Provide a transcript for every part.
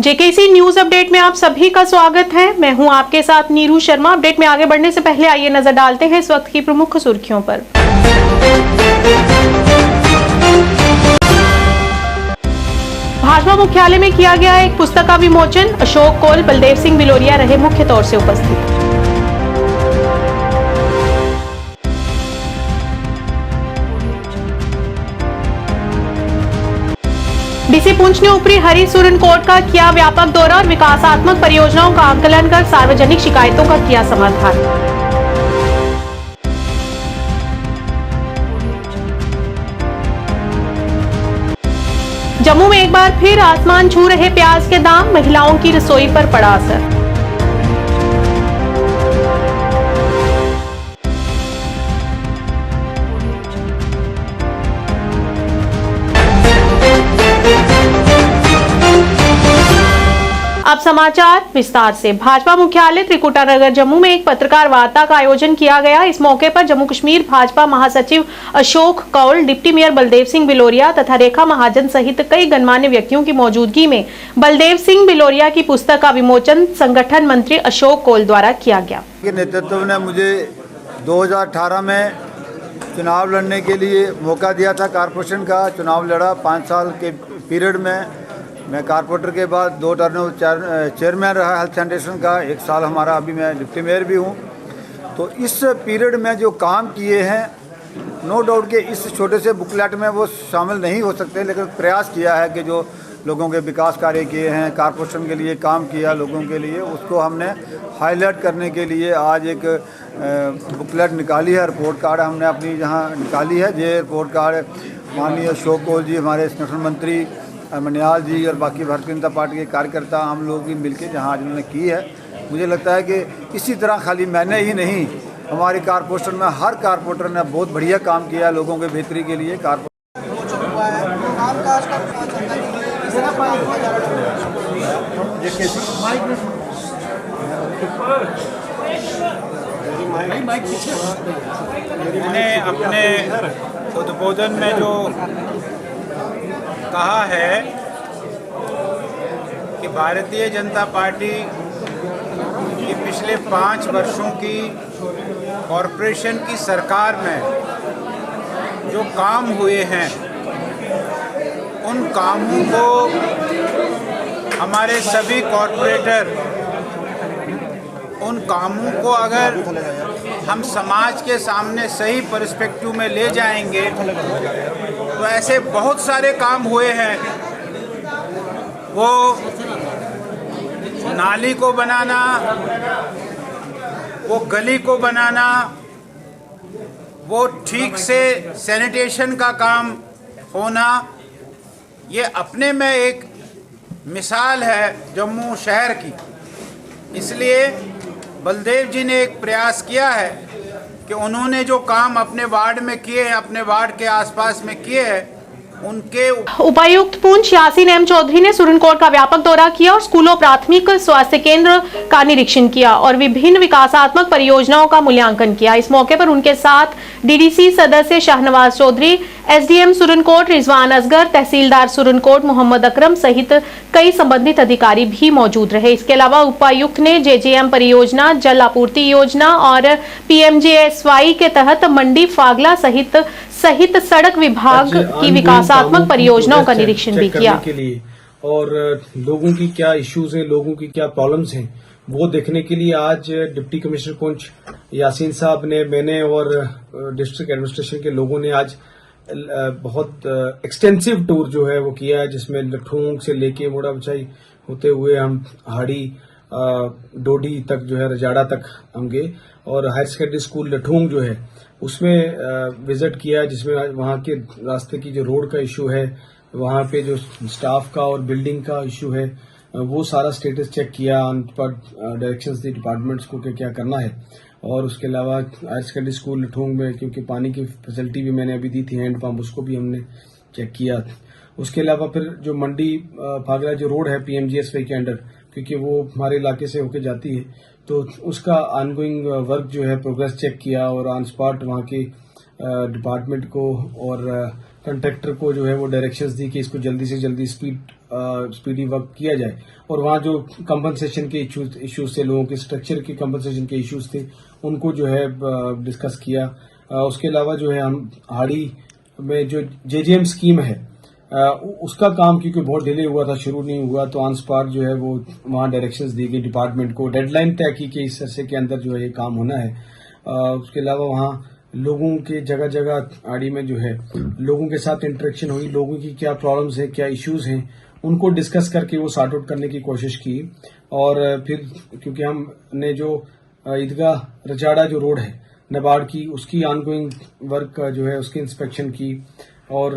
JKC news update में आप सभी का स्वागत है। मैं हूं आपके साथ नीरू शर्मा। अपडेट में आगे बढ़ने से पहले आइए नजर डालते हैं इस वक्त की प्रमुख सुर्खियों पर। भाजपा मुख्यालय में किया गया एक पुस्तक का विमोचन। अशोक कौल, बलदेव सिंह बिलोरिया रहे मुख्य तौर से उपस्थित। डीसी पुंछ ने ऊपरी हरी सुरनकोट का किया व्यापक दौरा और विकासात्मक परियोजनाओं का आकलन कर सार्वजनिक शिकायतों का किया समाधान। जम्मू में एक बार फिर आसमान छू रहे प्याज के दाम, महिलाओं की रसोई पर पड़ा असर। अब समाचार विस्तार से। भाजपा मुख्यालय त्रिकुटा नगर जम्मू में एक पत्रकार वार्ता का आयोजन किया गया। इस मौके पर जम्मू कश्मीर भाजपा महासचिव अशोक कौल, डिप्टी मेयर बलदेव सिंह बिलोरिया तथा रेखा महाजन सहित कई गणमान्य व्यक्तियों की मौजूदगी में बलदेव सिंह बिलोरिया की पुस्तक का विमोचन संगठन मंत्री अशोक कौल द्वारा किया गया। नेतृत्व ने मुझे 2018 में चुनाव लड़ने के लिए मौका दिया था। कारपोरेशन का चुनाव लड़ा। 5 साल के पीरियड में मैं कारपोरेटर के बाद 2 टर्म चेयरमैन रहा हेल्थ सैनिटेशन का। 1 साल हमारा, अभी मैं डिप्टी मेयर भी हूँ। तो इस पीरियड में जो काम किए हैं, नो डाउट कि इस छोटे से बुकलेट में वो शामिल नहीं हो सकते, लेकिन प्रयास किया है कि जो लोगों के विकास कार्य किए हैं, कारपोरेशन के लिए काम किया लोगों के लिए, उसको हमने हाईलाइट करने के लिए आज एक बुकलेट निकाली है। रिपोर्ट कार्ड हमने अपनी जहाँ निकाली है। ये रिपोर्ट कार्ड माननीय अशोक कौल जी, हमारे संगठन मंत्री मनियाल जी और बाकी भारतीय जनता पार्टी के कार्यकर्ता, हम लोग भी मिलकर जहाँ आज उन्होंने की है। मुझे लगता है कि इसी तरह खाली मैंने ही नहीं, हमारे कारपोरेशन में हर कारपोरेटर ने बहुत बढ़िया काम किया है लोगों के बेहतरी के लिए। मैंने अपने उद्बोधन में जो कहा है कि भारतीय जनता पार्टी की पिछले 5 वर्षों की कॉरपोरेशन की सरकार में जो काम हुए हैं, उन कामों को हमारे सभी कॉरपोरेटर, उन कामों को अगर हम समाज के सामने सही पर्सपेक्टिव में ले जाएंगे तो ऐसे बहुत सारे काम हुए हैं। वो नाली को बनाना, वो गली को बनाना, वो ठीक से सैनिटेशन का काम होना, ये अपने में एक मिसाल है जम्मू शहर की। इसलिए बलदेव जी ने एक प्रयास किया है कि उन्होंने जो काम अपने वार्ड में किए हैं, अपने वार्ड के आसपास में किए हैं, उनके उपायुक्त पुंछ यासीन एम चौधरी ने सुरनकोट का व्यापक दौरा किया और स्कूलों, प्राथमिक स्वास्थ्य केंद्र का निरीक्षण किया और विभिन्न विकासात्मक परियोजनाओं का मूल्यांकन किया। इस मौके पर उनके साथ डीडीसी सदस्य शाहनवाज चौधरी, एसडीएम सुरनकोट रिजवान असगर, तहसीलदार सुरनकोट मोहम्मद अकरम सहित कई संबंधित अधिकारी भी मौजूद रहे। इसके अलावा उपायुक्त ने जेजेएम परियोजना, जल आपूर्ति योजना और पीएमजेएसवाई के तहत मंडी फागला सहित सड़क विभाग की विकासात्मक परियोजनाओं का निरीक्षण भी किया। के लिए और लोगों की क्या इश्यूज हैं, लोगों की क्या प्रॉब्लम्स हैं, वो देखने के लिए आज डिप्टी कमिश्नर पुंछ यासीन साहब ने, मैंने और डिस्ट्रिक्ट एडमिनिस्ट्रेशन के लोगों ने आज बहुत एक्सटेंसिव टूर जो है वो किया है, जिसमें लठूंग से लेके मोड़ा बचाई होते हुए हम हाड़ी डोडी तक जो है रजाड़ा तक हम गए और हायर सेकेंडरी स्कूल लठूंग जो है उसमें विजिट किया, जिसमें वहाँ के रास्ते की जो रोड का इशू है, वहाँ पे जो स्टाफ का और बिल्डिंग का इशू है, वो सारा स्टेटस चेक किया, डायरेक्शंस दी डिपार्टमेंट्स को क्या करना है। और उसके अलावा हायर सेकेंडरी स्कूल लठूंग में क्योंकि पानी की फैसिलिटी भी मैंने अभी दी थी, हैंड पंप, उसको भी हमने चेक किया। उसके अलावा फिर जो मंडी फागला जो रोड है पीएमजीएसवाई के अंडर, क्योंकि वो हमारे इलाके से होके जाती है, तो उसका ऑनगोइंग वर्क जो है प्रोग्रेस चेक किया और ऑन स्पॉट वहाँ के डिपार्टमेंट को और कंट्रैक्टर को जो है वो डायरेक्शंस दी कि इसको जल्दी से जल्दी स्पीडी वर्क किया जाए। और वहाँ जो कंपनसेशन के इश्यूज थे, लोगों के स्ट्रक्चर के कंपनसेशन के इश्यूज थे, उनको जो है डिस्कस किया। उसके अलावा जो है हम हाड़ी में जो जेजेएम स्कीम है उसका काम क्योंकि बहुत डिले हुआ था, शुरू नहीं हुआ, तो ऑन स्पॉट जो है वो वहाँ डायरेक्शंस दी गई डिपार्टमेंट को, डेडलाइन तय की कि इस अरसे के अंदर जो है ये काम होना है। उसके अलावा वहाँ लोगों के जगह जगह आड़ी में जो है लोगों के साथ इंटरेक्शन हुई, लोगों की क्या प्रॉब्लम्स हैं, क्या इश्यूज हैं, उनको डिस्कस करके वो सॉर्ट आउट करने की कोशिश की। और फिर क्योंकि हमने जो ईदगाह रजाड़ा जो रोड है नबार्ड की, उसकी ऑनगोइंग वर्क जो है उसकी इंस्पेक्शन की। और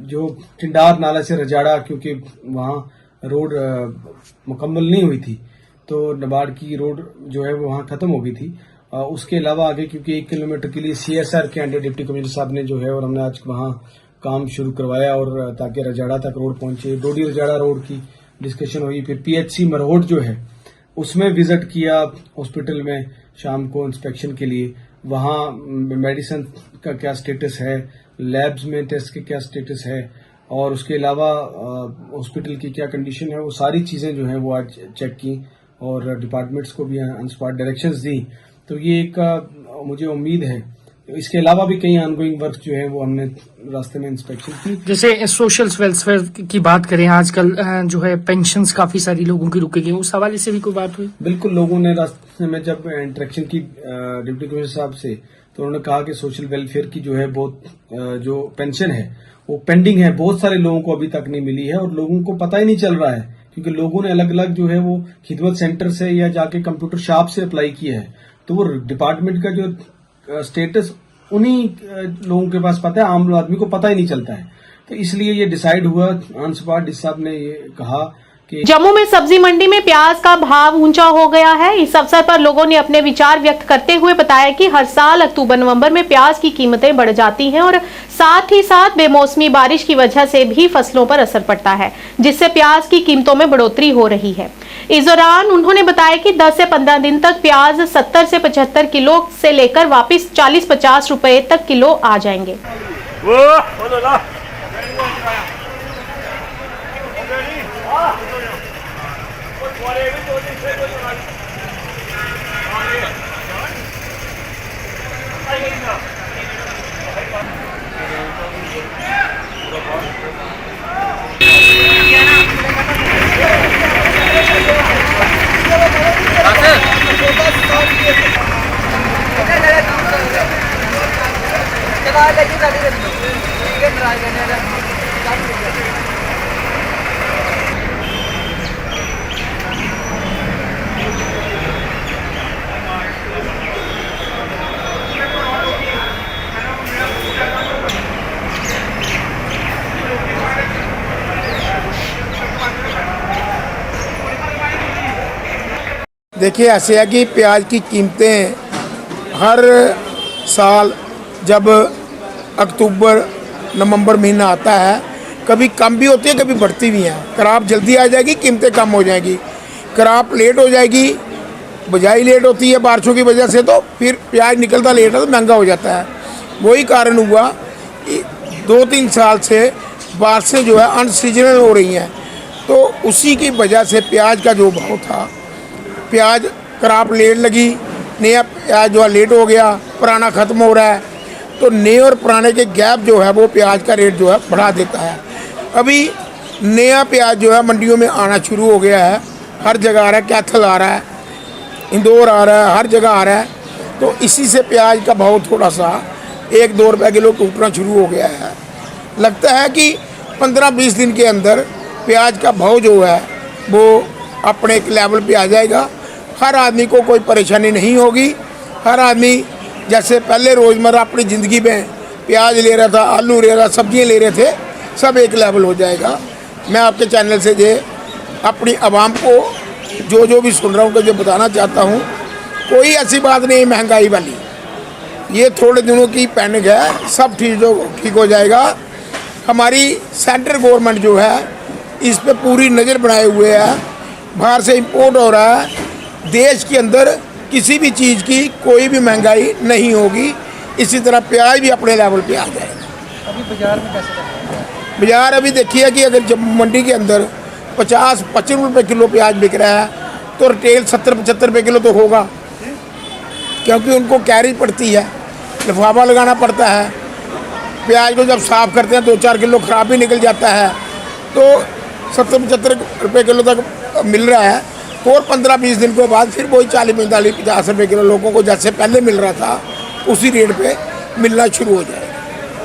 जो टिंडार नाला से रजाड़ा, क्योंकि वहाँ रोड मुकम्मल नहीं हुई थी तो नबार्ड की रोड जो है वो वहाँ खत्म हो गई थी। उसके अलावा आगे क्योंकि 1 किलोमीटर के लिए CSR के अंडर डिप्टी कमिश्नर साहब ने जो है और हमने आज वहाँ काम शुरू करवाया और ताकि रजाड़ा तक रोड पहुंचे। डोडी रजाड़ा रोड की डिस्कशन हुई। फिर PHC मरहोट जो है उसमें विजिट किया हॉस्पिटल में शाम को इंस्पेक्शन के लिए, वहाँ मेडिसिन का क्या स्टेटस है, लैब्स में टेस्ट के क्या स्टेटस है और उसके अलावा हॉस्पिटल की क्या कंडीशन है, वो सारी चीज़ें जो हैं वो आज चेक की और डिपार्टमेंट्स को भी ऑन स्पॉट डायरेक्शंस दी। तो ये एक मुझे उम्मीद है। इसके अलावा भी कई ऑनगोइंग वर्क जो है वो हमने रास्ते में इंस्पेक्शन की। जैसे सोशल वेलफेयर की बात करें, आजकल जो है पेंशन्स काफी सारी लोगों की रुकी गई, उस हवाले से भी कोई बात हुई? बिल्कुल, लोगों ने रास्ते में जब इंटरेक्शन की डिप्टी कमिश्नर साहब से, तो उन्होंने कहा कि सोशल वेलफेयर की जो है बहुत जो पेंशन है वो पेंडिंग है, बहुत सारे लोगों को अभी तक नहीं मिली है और लोगों को पता ही नहीं चल रहा है क्योंकि लोगों ने अलग अलग जो है वो खिदमत सेंटर से या जाके कंप्यूटर शॉप से अप्लाई किया है, तो वो डिपार्टमेंट का जो स्टेटस उन्हीं लोगों के पास पता है, आम आदमी को पता ही नहीं चलता है। तो इसलिए ये डिसाइड हुआ ऑन स्पॉट, डिस साहब ने ये कहा कि जम्मू में सब्जी मंडी में प्याज का भाव ऊंचा हो गया है। इस अवसर पर लोगों ने अपने विचार व्यक्त करते हुए बताया कि हर साल अक्टूबर-नवंबर में प्याज की कीमतें बढ़ जाती हैं और साथ ही साथ बेमौसमी बारिश की वजह से भी फसलों पर असर पड़ता है, जिससे प्याज की कीमतों में बढ़ोतरी हो रही है। इस दौरान उन्होंने बताया कि 10 से 15 दिन तक प्याज 70 से 75 किलो से लेकर वापस 40-50 रुपए तक किलो आ जाएंगे। देखिए, ऐसे है कि प्याज की कीमतें हर साल जब अक्टूबर नवंबर महीना आता है कभी कम भी होती है, कभी बढ़ती भी हैं। क्रॉप जल्दी आ जाएगी, कीमतें कम हो जाएगी। क्रॉप लेट हो जाएगी, बुझाई लेट होती है बारिशों की वजह से, तो फिर प्याज निकलता लेट है तो महंगा हो जाता है। वही कारण हुआ कि 2-3 साल से बारिशें जो है अनसीजनल हो रही हैं, तो उसी की वजह से प्याज का जो भाव था, प्याज क्रॉप लेट लगी, नया प्याज जो है लेट हो गया, पुराना ख़त्म हो रहा है, तो नए और पुराने के गैप जो है वो प्याज का रेट जो है बढ़ा देता है। अभी नया प्याज जो है मंडियों में आना शुरू हो गया है, हर जगह आ रहा है, कैथल आ रहा है, इंदौर आ रहा है, हर जगह आ रहा है, तो इसी से प्याज का भाव थोड़ा सा 1-2 रुपये किलो टूटना शुरू हो गया है। लगता है कि 15-20 दिन के अंदर प्याज का भाव जो है वो अपने एक लेवल पे आ जाएगा। हर आदमी को कोई परेशानी नहीं होगी। हर आदमी जैसे पहले रोज़मर्रा अपनी ज़िंदगी में प्याज ले रहा था, आलू ले रहा, सब्जियां ले रहे थे, सब एक लेवल हो जाएगा। मैं आपके चैनल से जो अपनी आवाम को जो भी सुन रहा हूँ जो बताना चाहता हूँ, कोई ऐसी बात नहीं महंगाई वाली, ये थोड़े दिनों की पैनिक है, सब ठीक हो जाएगा। हमारी सेंट्रल गवर्नमेंट जो है इस पे पूरी नज़र बनाए हुए है। बाहर से इंपोर्ट हो रहा है, देश के अंदर किसी भी चीज़ की कोई भी महंगाई नहीं होगी। इसी तरह प्याज भी अपने लेवल पे आ जाएगा। अभी बाजार में कैसे रहता है? बाजार अभी देखिए कि अगर जब मंडी के अंदर 50-55 रुपये किलो प्याज बिक रहा है तो रिटेल 70-75 रुपये किलो तो होगा, क्योंकि उनको कैरेज पड़ती है, लिफाफा लगाना पड़ता है। प्याज को जब साफ़ करते हैं 2-4 किलो ख़राब भी निकल जाता है, तो 70-75 रुपये किलो तक मिल रहा है। और 15-20 दिन के बाद फिर वही 40-45-50 रुपये किलो लोगों को जैसे पहले मिल रहा था उसी रेट पे मिलना शुरू हो जाएगा।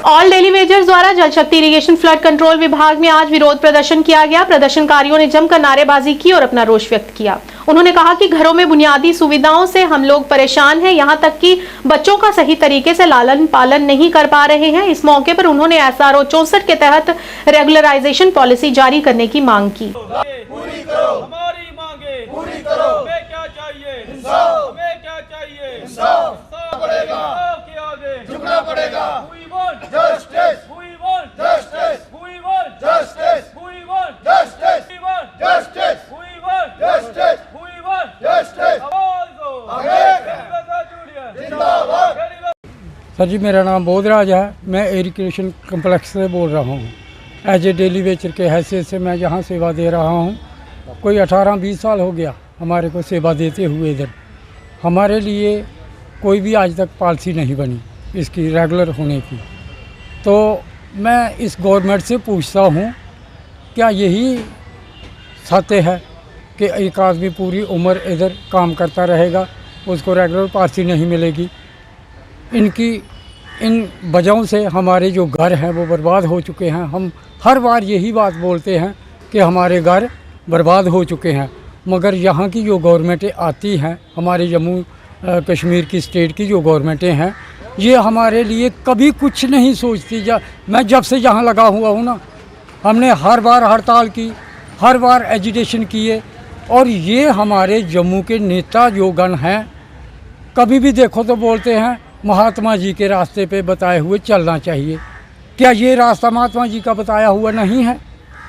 ऑल डेली वेजर्स द्वारा जल शक्ति इरिगेशन फ्लड कंट्रोल विभाग में आज विरोध प्रदर्शन किया गया। प्रदर्शनकारियों ने जमकर नारेबाजी की और अपना रोष व्यक्त किया। उन्होंने कहा कि घरों में बुनियादी सुविधाओं से हम लोग परेशान हैं, यहां तक कि बच्चों का सही तरीके से लालन पालन नहीं कर पा रहे हैं। इस मौके पर उन्होंने SRO 64 के तहत रेगुलराइजेशन पॉलिसी जारी करने की मांग की। पूरी करो हमारी मांगे, पूरी करो। हमें क्या चाहिए? इंसाफ। हमें क्या चाहिए? इंसाफ। पड़ेगा के आगे झुकना पड़ेगा। We want justice. We want justice. We want justice. We want justice. We want justice. We want justice. We want justice. आवाज दो। जिंदाबाद। सर जी, मेरा नाम बोधराज है। मैं इरिगेशन कम्प्लेक्स से बोल रहा हूँ। एज ए डेली वेजर के हैसियत से मैं यहाँ सेवा दे रहा हूँ। कोई 18-20 साल हो गया हमारे को सेवा देते हुए। इधर हमारे लिए कोई भी आज तक पॉलिसी नहीं बनी इसकी रेगुलर होने की। तो मैं इस गवर्नमेंट से पूछता हूँ, क्या यही सत्य है कि एक आदमी पूरी उम्र इधर काम करता रहेगा, उसको रेगुलर पॉलिसी नहीं मिलेगी? इन वजहों से हमारे जो घर हैं वो बर्बाद हो चुके हैं। हम हर बार यही बात बोलते हैं कि हमारे घर बर्बाद हो चुके हैं, मगर यहाँ की जो गवर्नमेंटें आती हैं, हमारे जम्मू कश्मीर की स्टेट की जो गवर्नमेंटें हैं, ये हमारे लिए कभी कुछ नहीं सोचती। मैं जब से यहाँ लगा हुआ हूँ ना, हमने हर बार हड़ताल की, हर बार एजिटेशन किए, और ये हमारे जम्मू के नेता जो गण हैं, कभी भी देखो तो बोलते हैं महात्मा जी के रास्ते पे बताए हुए चलना चाहिए। क्या ये रास्ता महात्मा जी का बताया हुआ नहीं है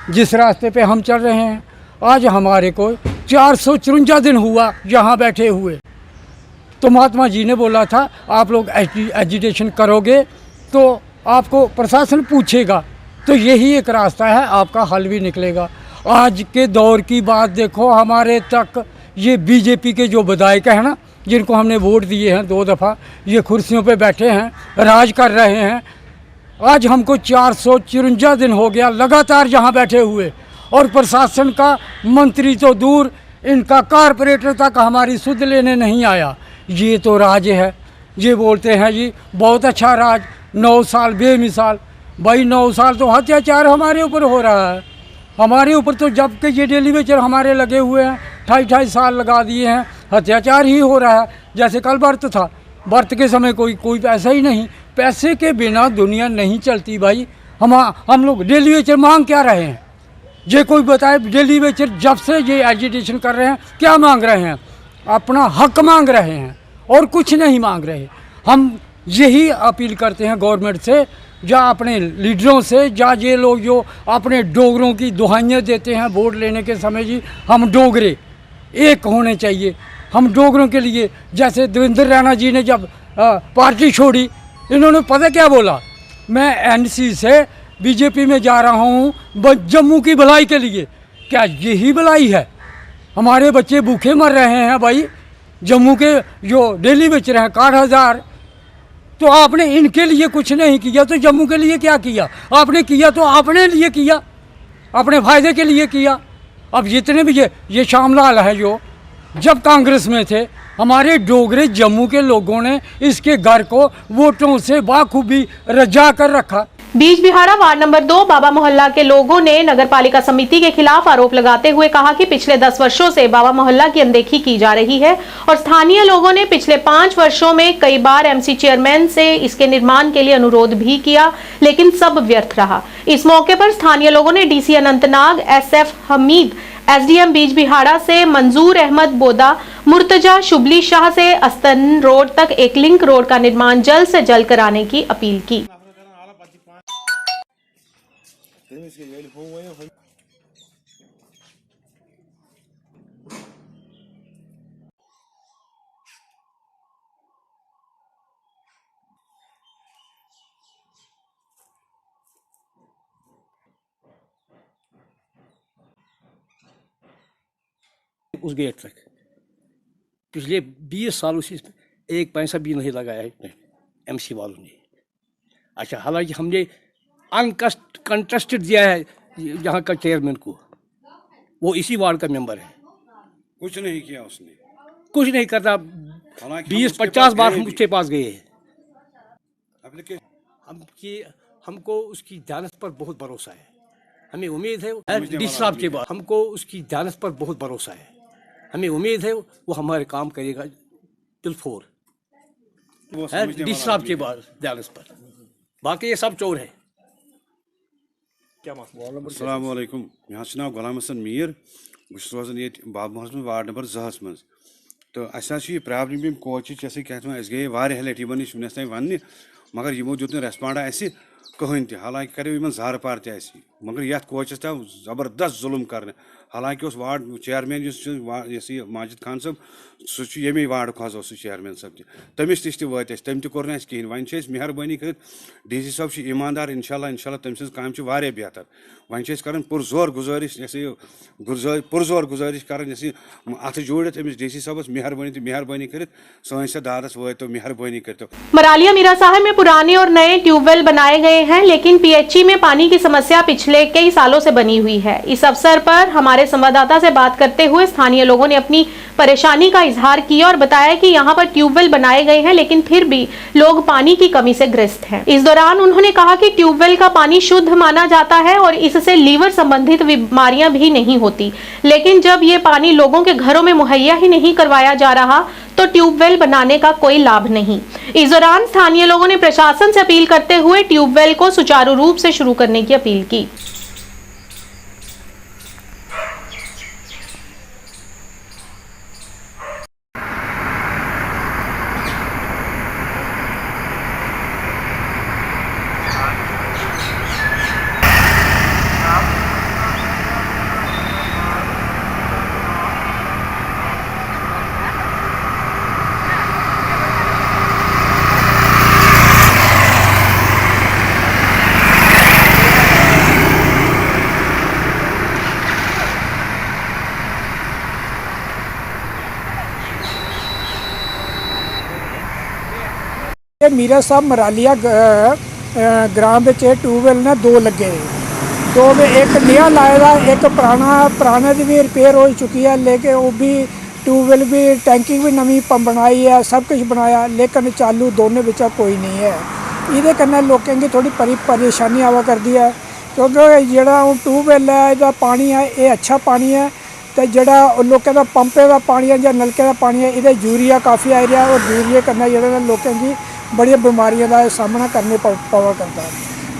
जिस रास्ते पे हम चल रहे हैं? आज हमारे को 454 दिन हुआ यहाँ बैठे हुए, तो महात्मा जी ने बोला था आप लोग एजिटेशन करोगे तो आपको प्रशासन पूछेगा, तो यही एक रास्ता है, आपका हल भी निकलेगा। आज के दौर की बात देखो, हमारे तक ये बीजेपी के जो विधायक हैं ना, जिनको हमने वोट दिए हैं 2 दफ़ा, ये कुर्सियों पे बैठे हैं, राज कर रहे हैं। आज हमको 454 दिन हो गया लगातार यहाँ बैठे हुए, और प्रशासन का मंत्री तो दूर, इनका कारपोरेटर तक हमारी सुध लेने नहीं आया। ये तो राज है। ये बोलते हैं जी बहुत अच्छा राज, 9 साल बेमिसाल। भाई 9 साल तो अत्याचार हमारे ऊपर हो रहा है, हमारे ऊपर तो जब के ये डेली वेजर हमारे लगे हुए हैं, 28 साल लगा दिए हैं, अत्याचार ही हो रहा है। जैसे कल व्रत था, व्रत के समय कोई पैसा ही नहीं, पैसे के बिना दुनिया नहीं चलती भाई। हम लोग डेली वेजर मांग क्या रहे हैं? ये कोई बताए, डेली वेजर जब से ये एजिटेशन कर रहे हैं क्या मांग रहे हैं? अपना हक मांग रहे हैं और कुछ नहीं मांग रहे। हम यही अपील करते हैं गवर्नमेंट से, या अपने लीडरों से, या ये लोग जो अपने डोगरों की दुहाइयाँ देते हैं वोट लेने के समय, जी हम डोगरे एक होने चाहिए। हम डोगरों के लिए, जैसे देवेंद्र रैना जी ने जब पार्टी छोड़ी, इन्होंने पता क्या बोला, मैं NC से बीजेपी में जा रहा हूँ जम्मू की भलाई के लिए। क्या यही भलाई है? हमारे बच्चे भूखे मर रहे हैं भाई, जम्मू के जो डेली बेच रहे हैं 60,000, तो आपने इनके लिए कुछ नहीं किया तो जम्मू के लिए क्या किया? आपने किया तो अपने लिए किया, अपने फ़ायदे के लिए किया। अब जितने भी ये श्यामलाल है जो जब कांग्रेस में थे, हमारे डोगरे जम्मू के लोगों ने इसके घर को वोटों से बाखूबी रजा कर रखा। बीज बिहाड़ा वार्ड नंबर 2 बाबा मोहल्ला के लोगों ने नगर पालिका समिति के खिलाफ आरोप लगाते हुए कहा कि पिछले 10 वर्षों से बाबा मोहल्ला की अनदेखी की जा रही है, और स्थानीय लोगों ने पिछले 5 वर्षों में कई बार MC चेयरमैन से इसके निर्माण के लिए अनुरोध भी किया, लेकिन सब व्यर्थ रहा। इस मौके पर स्थानीय लोगों ने DC Anantnag, SF Hamid, SDM बीज बिहाड़ा से मंजूर अहमद बोदा, मुर्तजा शुबली शाह से अस्तन रोड तक एक लिंक रोड का निर्माण जल्द से जल्द कराने की अपील की। उस गेट तक पिछले 20 सालों से एक पैसा भी नहीं लगाया है एमसी वालों ने। अच्छा, हालांकि हमने अनकंटेस्टेड दिया है यहाँ का चेयरमैन को, वो इसी वार्ड का मेंबर है। कुछ नहीं किया उसने, कुछ नहीं करता। 20-50 बार हम उसके पास गए हैं। हमको उसकी जानत पर बहुत भरोसा है। हमें उम्मीद है डी साहब के बाद हमको उसकी जानत पर बहुत भरोसा है। हमें उम्मीद है वो हमारे काम करेगा तिलफोर डी साहब के बाद जानत पर। बाकी ये सब चोर है। अस्सलाम वालेकुम। यहाँ से नाम गुलाम हसन मीर, बस रोजान ये बाब महल में वार्ड नंबर 2 मज। तो अस प्रॉब्लम यम कोच क्या गए वारिया लटि वन वनस तान वन, मगर यमो दुत रेस्पॉन्डा कहन तह। हालांकि करो इन झार पार तह, मगर ये कोचस तव जबरदस्त जुल्म कर। हालांकि उस वार्ड चेयरमैन माजिद खान साहब सह ये वार्ड सह चेयरमैन साहब तमिस तम तम तोर कहें। वन मेहरबानी कर डी सी साहब ईमानदार, इंशाल्लाह तम सज काम बेहतर। वन कर पुरजोर गुजारिश पुरजोर गुजारिश कर अथ जोड़ित अमिस डी सी साहबस मेहरबानी कर सन दादस वो मेहरबानी कर। मरालिया मीरा साहब में पुराने और नए ट्यूबवेल बनाए गए हैं, लेकिन पीएचई में पानी की समस्या पिछले कई सालों से बनी हुई है। इस अवसर पर हमारे संवाददाता से बात करते हुए स्थानीय लोगों ने अपनी परेशानी का इजहार किया और बताया कि यहाँ पर ट्यूबवेल बनाए गए हैं, लेकिन फिर भी लोग पानी की कमी से ग्रस्त हैं। इस दौरान उन्होंने कहा कि ट्यूबवेल का पानी शुद्ध माना जाता है और इससे लीवर संबंधित बीमारियां भी नहीं होती, लेकिन जब ये पानी लोगों के घरों में मुहैया ही नहीं करवाया जा रहा तो ट्यूबवेल बनाने का कोई लाभ नहीं। इस दौरान स्थानीय लोगों ने प्रशासन से अपील करते हुए ट्यूबवेल को सुचारू रूप से शुरू करने की अपील की। मीरा साहब मरालिया ग्राम में ट्यूबवेल ने 2 लगे, 2 में एक नया लाया, एक पुराना भी रिपेयर हो चुकी है, लेकिन वो भी ट्यूबवेल भी टैंकी भी नवी बनाई है, सब कुछ बनाया, लेकिन चालू दोनों बिचा कोई नहीं है। ये कन्नै लोगों की थोड़ी परेशानी आवा करती है, क्योंकि जोड़ा ट्यूबवेल है इसका पानी है ये अच्छा पानी है, तो जोड़ा लोगों का पंपे का पानी है या नलके का पानी है ये यूरिया काफ़ी आ रहा है, और यूरिया करना जो लोगों की बड़ी बीमारियों का सामना करने पवा करता है।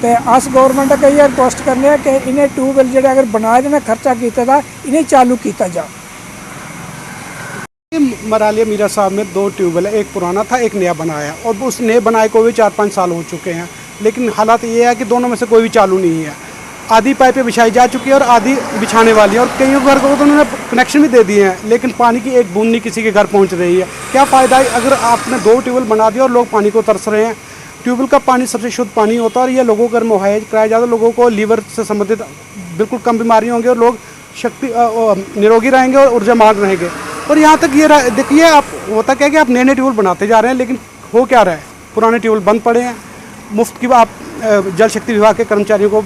तो अस गौरमेंट का ये रिक्वेस्ट करने कि इन्हें ट्यूबवेल जो अगर बनाए देना खर्चा किया था इन्हें चालू किया जा। मरालिया मीरा साहब में 2 ट्यूबवेल है, एक पुराना था एक नया बनाया, और उस नए बनाए को भी 4-5 साल हो चुके हैं, लेकिन हालात ये है कि दोनों में से कोई भी चालू नहीं है। आधी पाइपें बिछाई जा चुकी है और आधी बिछाने वाली है, और कई घर को तो उन्होंने कनेक्शन भी दे दिए हैं, लेकिन पानी की एक बूंद नहीं किसी के घर पहुंच रही है। क्या फ़ायदा है अगर आपने 2 ट्यूबवेल बना दिया और लोग पानी को तरस रहे हैं। ट्यूबवेल का पानी सबसे शुद्ध पानी होता है, और ये लोगों को अगर मुहैया कराया जाए तो लोगों को लीवर से संबंधित बिल्कुल कम बीमारियाँ होंगी और लोग निरोगी रहेंगे और ऊर्जावान रहेंगे। और यहाँ तक ये देखिए, आप होता क्या है कि आप नए ट्यूबवेल बनाते जा रहे हैं, लेकिन हो क्या रहा है, पुराने ट्यूबवेल बंद पड़े हैं। मुफ्त की आप जल शक्ति विभाग के कर्मचारियों को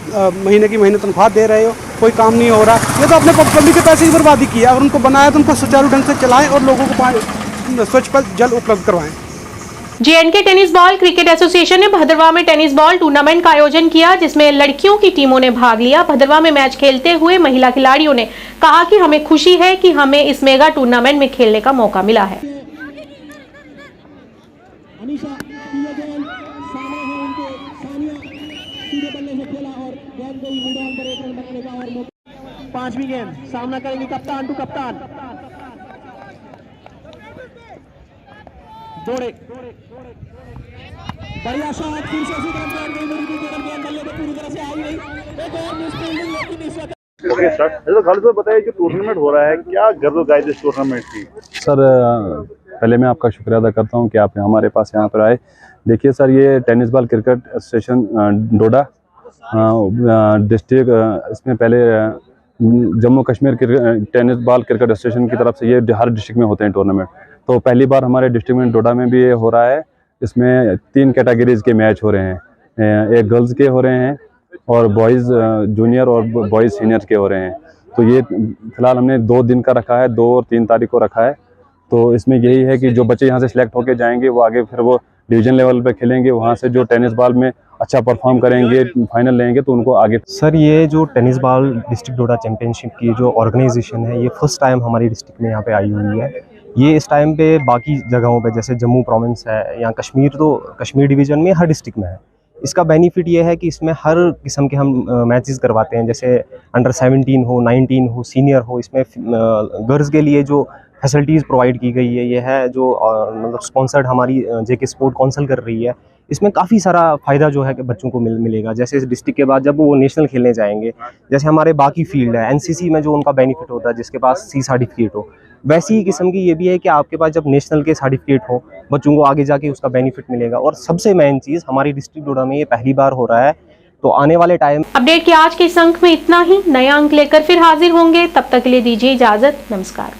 महीने की महीने तनख्वाह दे रहे हो, कोई काम नहीं हो रहा। ये तो अपने पब्लिक के पैसे की बर्बादी की है। अगर उनको बनाया तो उनको सुचारू ढंग से चलाएं और लोगों को स्वच्छ जल उपलब्ध करवाएं। जे&के टेनिस बॉल क्रिकेट एसोसिएशन ने भद्रवाह में टेनिस बॉल टूर्नामेंट का आयोजन किया, जिसमें लड़कियों की टीमों ने भाग लिया। भद्रवाह में मैच खेलते हुए महिला खिलाड़ियों ने कहा कि हमें खुशी है कि हमें इस मेगा टूर्नामेंट में खेलने का मौका मिला है। 5वीं गेंद सामना करेंगे कप्तान टू कप्तान। दौड़े बढ़िया शॉट, फिर से उसी तरफ गेंद पूरी तरह से आई नहीं, एक और मिसफील्डिंग, लेकिन इस वक्त ओके स्टार्ट। तो खालिद भाई बताइए जो टूर्नामेंट हो रहा है, क्या गर्व गाइड इस टूर्नामेंट की? सर पहले मैं आपका शुक्रिया अदा करता हूं कि आप हमारे पास यहाँ पर आए। देखिए सर, ये टेनिस बॉल क्रिकेट एसोसिएशन डोडा डिस्ट्रिक्ट, इसमें पहले Jammu Kashmir tennis ball cricket association की तरफ से ये हर डिस्ट्रिक्ट में होते हैं टूर्नामेंट। तो पहली बार हमारे डिस्ट्रिक्ट में डोडा में भी ये हो रहा है। इसमें 3 कैटेगरीज के मैच हो रहे हैं, एक गर्ल्स के हो रहे हैं और बॉयज़ जूनियर और बॉयज़ सीनियर के हो रहे हैं। तो ये फिलहाल हमने 2 दिन का रखा है, 2 और 3 तारीख को रखा है। तो इसमें यही है कि जो बच्चे यहाँ से सिलेक्ट होके जाएंगे वो आगे फिर वो डिवीजन लेवल पे खेलेंगे, वहाँ से जो टेनिस बॉल में अच्छा परफॉर्म करेंगे, फाइनल लेंगे तो उनको आगे। सर ये जो टेनिस बॉल डिस्ट्रिक्ट डोडा चैंपियनशिप की जो ऑर्गेनाइजेशन है, ये फर्स्ट टाइम हमारी डिस्ट्रिक्ट में यहाँ पे आई हुई है। ये इस टाइम पे बाकी जगहों पे जैसे जम्मू प्रोविंस है या कश्मीर, तो कश्मीर डिवीज़न में हर डिस्ट्रिक्ट में है। इसका बेनिफिट ये है कि इसमें हर किस्म के हम मैचेस करवाते हैं, जैसे अंडर 17 हो, 19 हो, सीनियर हो। इसमें गर्ल्स के लिए जो फैसिलिटीज़ प्रोवाइड की गई है, ये है जो मतलब स्पॉन्सर्ड हमारी जेके स्पोर्ट काउंसिल कर रही है। इसमें काफ़ी सारा फ़ायदा जो है कि बच्चों को मिलेगा। जैसे इस डिस्ट्रिक्ट के बाद जब वो नेशनल खेलने जाएंगे, जैसे हमारे बाकी फील्ड है एनसीसी में जो उनका बेनिफिट होता है, जिसके पास सी सर्टिफिकेट हो, वैसी ही किस्म की ये भी है कि आपके पास जब नेशनल के सर्टिफिकेट हो, बच्चों को आगे जाके उसका बेनिफिट मिलेगा। और सबसे मेन चीज़ हमारी डिस्ट्रिक्ट डोडा में ये पहली बार हो रहा है, तो आने वाले टाइम। अपडेट के आज के इस अंक में इतना ही। नया अंक लेकर फिर हाजिर होंगे, तब तक के लिए दीजिए इजाजत। नमस्कार।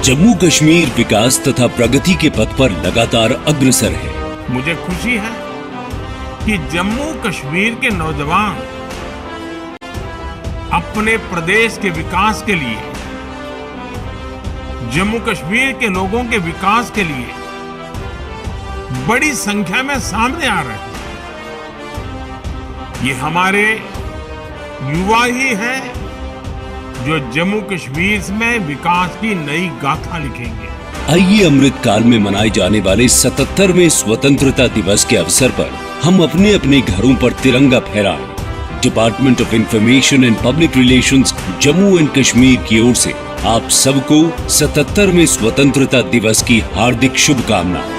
जम्मू कश्मीर विकास तथा प्रगति के पथ पर लगातार अग्रसर है। मुझे खुशी है कि जम्मू कश्मीर के नौजवान अपने प्रदेश के विकास के लिए, जम्मू कश्मीर के लोगों के विकास के लिए बड़ी संख्या में सामने आ रहे हैं। ये हमारे युवा ही हैं जो जम्मू कश्मीर में विकास की नई गाथा लिखेंगे। आइए अमृत काल में मनाए जाने वाले 77वें स्वतंत्रता दिवस के अवसर पर हम अपने अपने घरों पर तिरंगा फहराएं। Department of information and public relations Jammu and Kashmir की ओर से आप सबको 77वें स्वतंत्रता दिवस की हार्दिक शुभकामनाएं।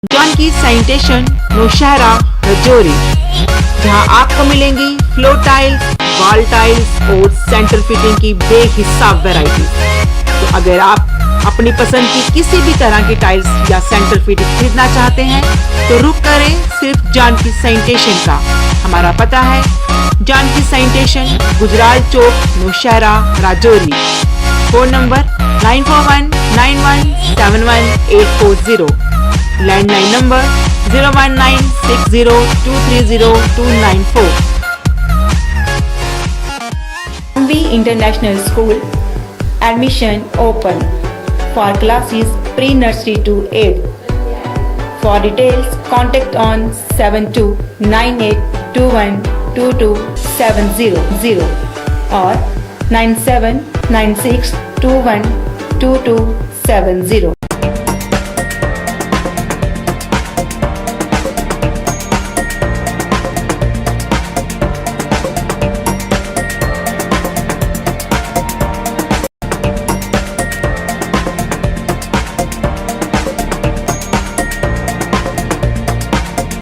जानकी सैनिटेशन नौशहरा रजौरी, जहां आपको मिलेंगी फ्लोर टाइल्स, वॉल टाइल्स और सेंटर फिटिंग की बेहिसाब वैरायटी। तो अगर आप अपनी पसंद की किसी भी तरह की टाइल्स या सेंटर फिटिंग खरीदना चाहते हैं तो रुक करें सिर्फ जानकी सैनिटेशन का। हमारा पता है Janki sanitation, Gujral Chowk, Nowshera, Rajouri. Phone number 9419171840, landline number 01960230294। Ambi International School, admission open for classes pre-nursery to 8th. For details, contact on 7298212270 or 9796212270.